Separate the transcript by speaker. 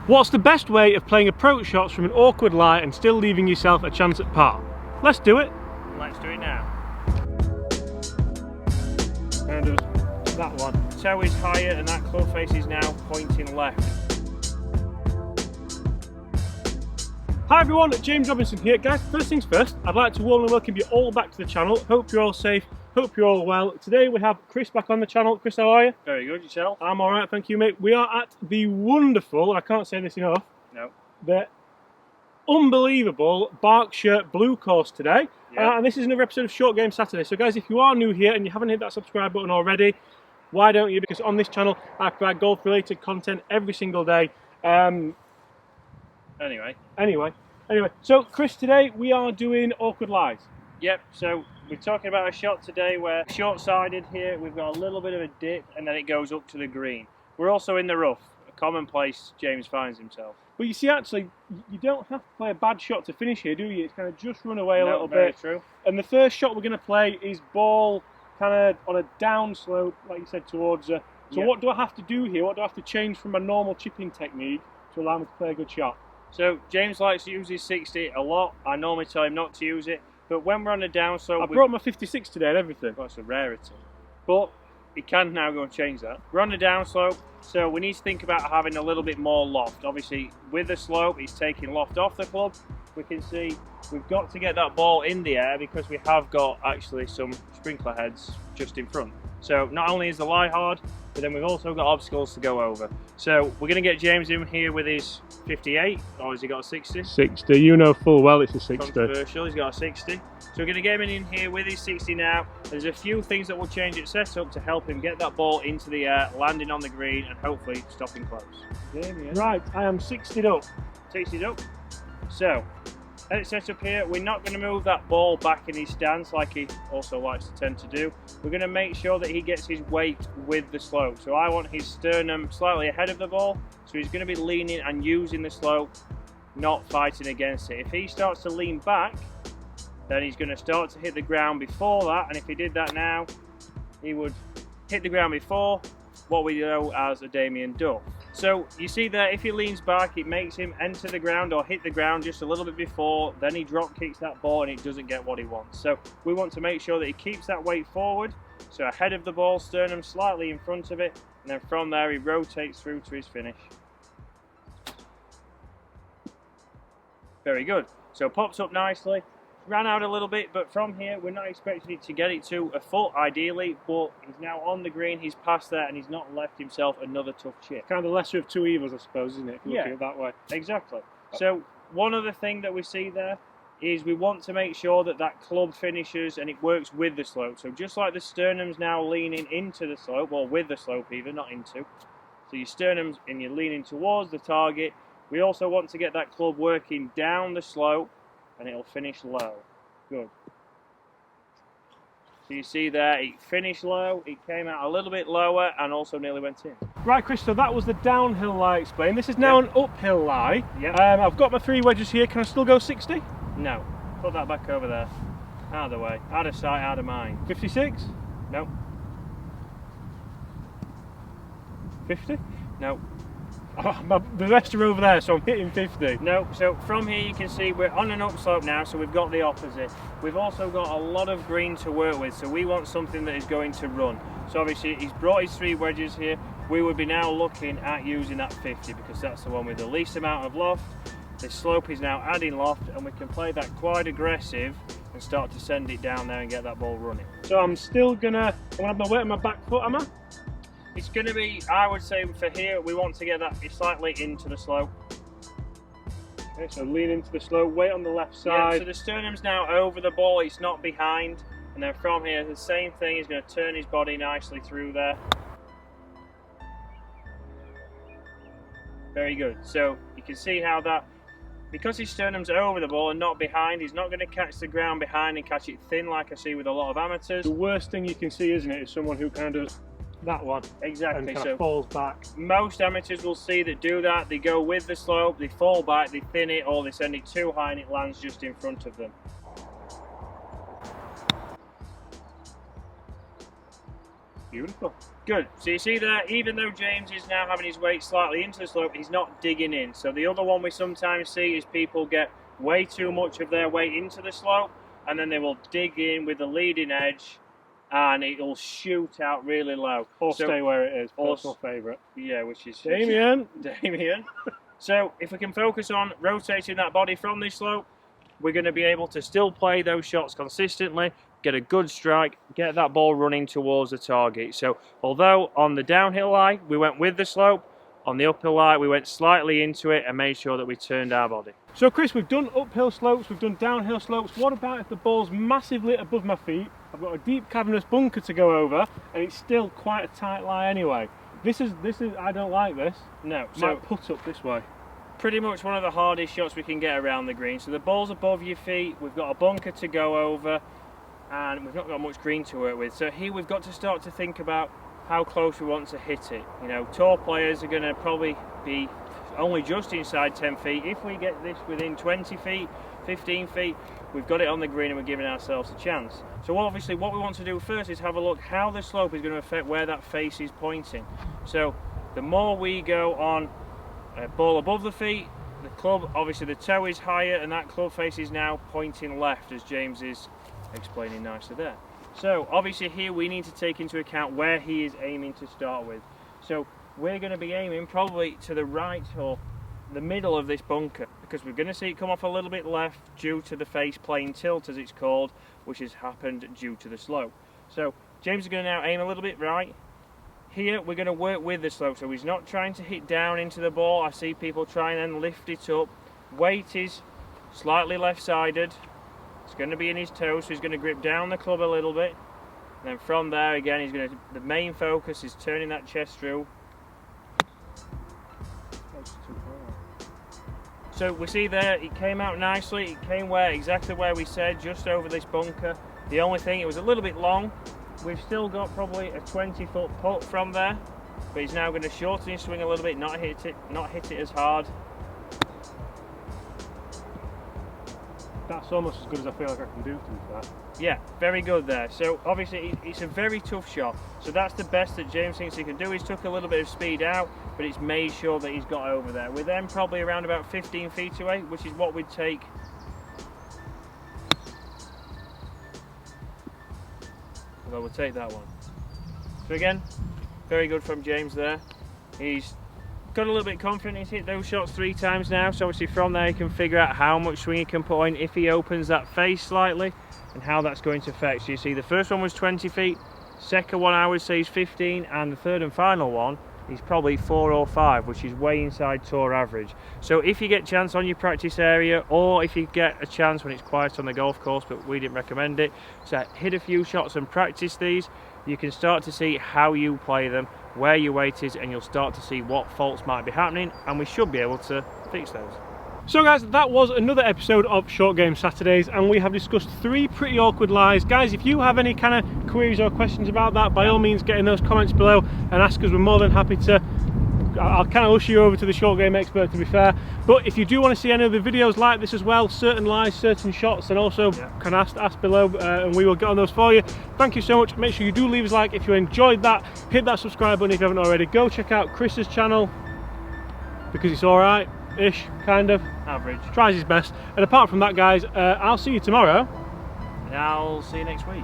Speaker 1: What's the best way of playing approach shots from an awkward lie and still leaving yourself a chance at par? Let's do it.
Speaker 2: Let's do it now.
Speaker 1: Kind of that one.
Speaker 2: Toe is higher and that club face is now pointing left.
Speaker 1: Hi everyone, James Robinson here. Guys, first things first, I'd like to warmly welcome you all back to the channel. Hope you're all safe, hope you're all well. Today we have Chris back on the channel. Chris, how are you?
Speaker 2: Very good, yourself?
Speaker 1: I'm alright, thank you mate. We are at the wonderful, I can't say this enough,
Speaker 2: No.
Speaker 1: the unbelievable Berkshire Blue Course today.
Speaker 2: Yeah.
Speaker 1: And this is another episode of Short Game Saturday. So guys, if you are new here and you haven't hit that subscribe button already, why don't you? Because on this channel I provide golf related content every single day. Anyway, so Chris, today we are doing awkward lies.
Speaker 2: Yep, so we're talking about a shot today where short-sided here, we've got a little bit of a dip and then it goes up to the green. We're also in the rough, a common place James finds himself.
Speaker 1: But you see, actually, you don't have to play a bad shot to finish here, do you? It's kind of just run away a little
Speaker 2: very
Speaker 1: bit.
Speaker 2: True.
Speaker 1: And the first shot we're going to play is ball kind of on a down slope, like you said, towards her. So what do I have to do here? What do I have to change from my normal chipping technique to allow me to play a good shot?
Speaker 2: So James likes to use his 60 a lot. I normally tell him not to use it, but when we're on a down slope,
Speaker 1: I brought my 56 today and everything.
Speaker 2: That's a rarity. But he can now go and change that. We're on a down slope, so we need to think about having a little bit more loft. Obviously, with the slope, he's taking loft off the club. We can see we've got to get that ball in the air because we have got actually some sprinkler heads just in front. So not only is the lie hard, but then we've also got obstacles to go over. So we're going to get James in here with his 58, or has he got a 60?
Speaker 1: 60, you know full well it's a 60.
Speaker 2: Controversial, he's got a 60. So we're going to get him in here with his 60 now. There's a few things that will change its setup to help him get that ball into the air, landing on the green, and hopefully stopping close.
Speaker 1: Right, I am 60'd up.
Speaker 2: 60'd up. So, at its setup here, we're not going to move that ball back in his stance like he also likes to tend to do. We're going to make sure that he gets his weight with the slope. So I want his sternum slightly ahead of the ball. So he's going to be leaning and using the slope, not fighting against it. If he starts to lean back, then he's going to start to hit the ground before that. And if he did that now, he would hit the ground before what we know as a Damien Duff. So you see there, if he leans back, it makes him enter the ground or hit the ground just a little bit before, then he drop kicks that ball and it doesn't get what he wants. So we want to make sure that he keeps that weight forward, so ahead of the ball, sternum slightly in front of it, and then from there he rotates through to his finish. Very good. So pops up nicely. Ran out a little bit, but from here we're not expecting it to get it to a foot ideally, but he's now on the green, he's past there and he's not left himself another tough chip.
Speaker 1: Kind of the lesser of two evils, I suppose, isn't it, if you look at it that way?
Speaker 2: Exactly. So one other thing that we see there is we want to make sure that that club finishes and it works with the slope. So just like the sternum's now leaning into the slope, or with the slope even, not into. So your sternum's and you're leaning towards the target. We also want to get that club working down the slope and it'll finish low. Good. So you see there, it finished low, it came out a little bit lower and also nearly went in.
Speaker 1: Right, Chris, so that was the downhill lie explained. This is now an uphill lie.
Speaker 2: Yep.
Speaker 1: I've got my 3 wedges here. Can I still go 60?
Speaker 2: No. Put that back over there. Out of the way. Out of sight, out of mind.
Speaker 1: 56?
Speaker 2: No.
Speaker 1: 50?
Speaker 2: No.
Speaker 1: Oh, the rest are over there, so I'm hitting 50.
Speaker 2: No, so from here you can see we're on an upslope now, so we've got the opposite. We've also got a lot of green to work with, so we want something that is going to run. So obviously he's brought his 3 wedges here. We would be now looking at using that 50 because that's the one with the least amount of loft. The slope is now adding loft and we can play that quite aggressive and start to send it down there and get that ball running.
Speaker 1: So I'm still gonna have my weight on my back foot, am I?
Speaker 2: It's going to be, I would say for here, we want to get that slightly into the slope.
Speaker 1: Okay, so lean into the slope, weight on the left side.
Speaker 2: Yeah, so the sternum's now over the ball, it's not behind. And then from here, the same thing, he's going to turn his body nicely through there. Very good. So you can see how that, because his sternum's over the ball and not behind, he's not going to catch the ground behind and catch it thin like I see with a lot of amateurs.
Speaker 1: The worst thing you can see, isn't it, is someone who kind of that one.
Speaker 2: Exactly.
Speaker 1: And kind
Speaker 2: so
Speaker 1: of falls back.
Speaker 2: Most amateurs will see that do that. They go with the slope, they fall back, they thin it, or they send it too high and it lands just in front of them.
Speaker 1: Beautiful.
Speaker 2: Good. So you see there, even though James is now having his weight slightly into the slope, he's not digging in. So the other one we sometimes see is people get way too much of their weight into the slope, and then they will dig in with the leading edge, and it'll shoot out really low.
Speaker 1: Or stay where it is. Personal favourite.
Speaker 2: Yeah, which is
Speaker 1: Damien.
Speaker 2: Damien. So if we can focus on rotating that body from this slope, we're going to be able to still play those shots consistently, get a good strike, get that ball running towards the target. So although on the downhill lie we went with the slope, on the uphill lie we went slightly into it and made sure that we turned our body.
Speaker 1: So Chris, we've done uphill slopes, we've done downhill slopes. What about if the ball's massively above my feet? I've got a deep cavernous bunker to go over, and it's still quite a tight lie anyway. This is. I don't like this.
Speaker 2: No.
Speaker 1: So might put up this way.
Speaker 2: Pretty much one of the hardest shots we can get around the green. So the ball's above your feet, we've got a bunker to go over, and we've not got much green to work with. So here we've got to start to think about how close we want to hit it. You know, tour players are going to probably be only just inside 10 feet. If we get this within 20 feet, 15 feet, we've got it on the green and we're giving ourselves a chance. So obviously what we want to do first is have a look how the slope is going to affect where that face is pointing. So the more we go on a ball above the feet, the club, obviously the toe is higher and that club face is now pointing left, as James is explaining nicely there. So obviously here we need to take into account where he is aiming to start with. So we're going to be aiming probably to the right or the middle of this bunker, because we're going to see it come off a little bit left due to the face plane tilt, as it's called, which has happened due to the slope. So James is going to now aim a little bit right. Here we're going to work with the slope, so he's not trying to hit down into the ball. I see people trying and lift it up. Weight is slightly left-sided. It's going to be in his toes, so he's going to grip down the club a little bit. And then from there again, he's going to. The main focus is turning that chest through. So we see there, it came out nicely. It came exactly where we said, just over this bunker. The only thing, it was a little bit long. We've still got probably a 20-foot putt from there, but he's now going to shorten his swing a little bit, not hit it as hard.
Speaker 1: That's almost as good as I feel like I can do, to be fair.
Speaker 2: Yeah, very good there. So obviously it's a very tough shot. So that's the best that James thinks he can do. He's took a little bit of speed out, but it's made sure that he's got over there. We're then probably around about 15 feet away, which is what we'd take. Well, we'll take that one. So again, very good from James there. He's got a little bit confident. He's hit those shots 3 times now, so obviously from there he can figure out how much swing he can put in if he opens that face slightly and how that's going to affect. So you see the first one was 20 feet, second one I would say is 15, and the third and final one is probably 4 or 5, which is way inside tour average. So if you get a chance on your practice area, or if you get a chance when it's quiet on the golf course, but we didn't recommend it, so hit a few shots and practice these, you can start to see how you play them, where your weight is, and you'll start to see what faults might be happening, and we should be able to fix those.
Speaker 1: So guys, that was another episode of Short Game Saturdays, and we have discussed 3 pretty awkward lies. Guys, if you have any kind of queries or questions about that, by all means get in those comments below and ask us. We're more than happy to. I'll kind of usher you over to the Short Game expert, to be fair. But if you do want to see any other videos like this as well, certain lies, certain shots, and also can ask below, and we will get on those for you. Thank you so much. Make sure you do leave us a like if you enjoyed that. Hit that subscribe button if you haven't already. Go check out Chris's channel, because it's alright. Ish, kind of.
Speaker 2: Average.
Speaker 1: Tries his best. And apart from that, guys, I'll see you tomorrow.
Speaker 2: And I'll see you next week.